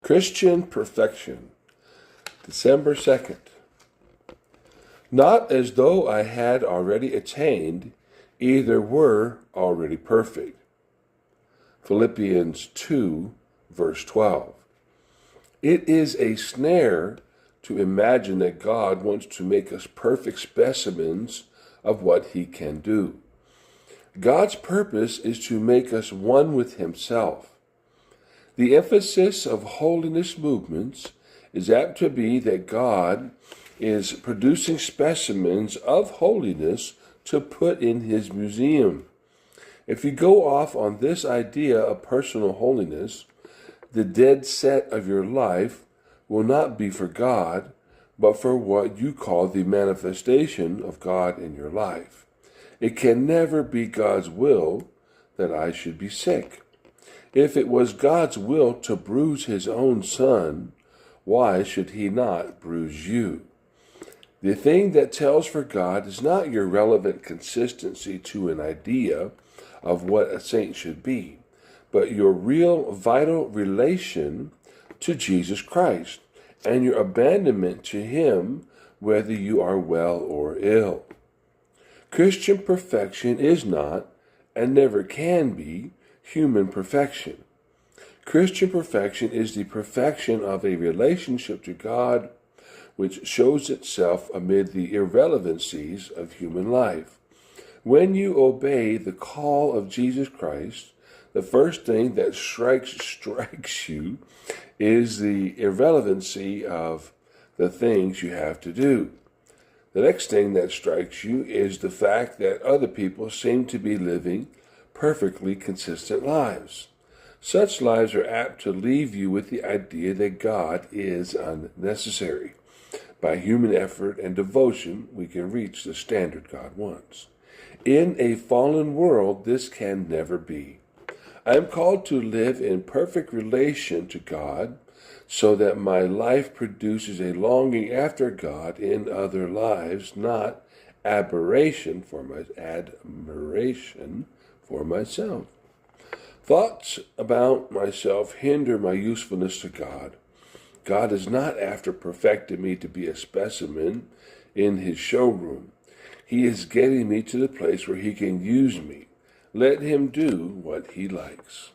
Christian perfection, December 2nd. Not as though I had already attained, either were already perfect. Philippians 2, verse 12. It is a snare to imagine that God wants to make us perfect specimens of what he can do. God's purpose is to make us one with himself. The emphasis of holiness movements is apt to be that God is producing specimens of holiness to put in his museum. If you go off on this idea of personal holiness, the dead set of your life will not be for God, but for what you call the manifestation of God in your life. It can never be God's will that I should be sick. If it was God's will to bruise his own son, why should he not bruise you? The thing that tells for God is not your relevant consistency to an idea of what a saint should be, but your real vital relation to Jesus Christ and your abandonment to him, whether you are well or ill. Christian perfection is not, and never can be, human perfection. Christian perfection is the perfection of a relationship to God which shows itself amid the irrelevancies of human life. When you obey the call of Jesus Christ, the first thing that strikes you is the irrelevancy of the things you have to do. The next thing that strikes you is the fact that other people seem to be living perfectly consistent lives. Such lives are apt to leave you with the idea that God is unnecessary. By human effort and devotion, we can reach the standard God wants. In a fallen world, this can never be. I am called to live in perfect relation to God, so that my life produces a longing after God in other lives, not admiration for myself. Thoughts about myself hinder my usefulness to God. God is not after perfecting me to be a specimen in his showroom. He is getting me to the place where he can use me. Let him do what he likes.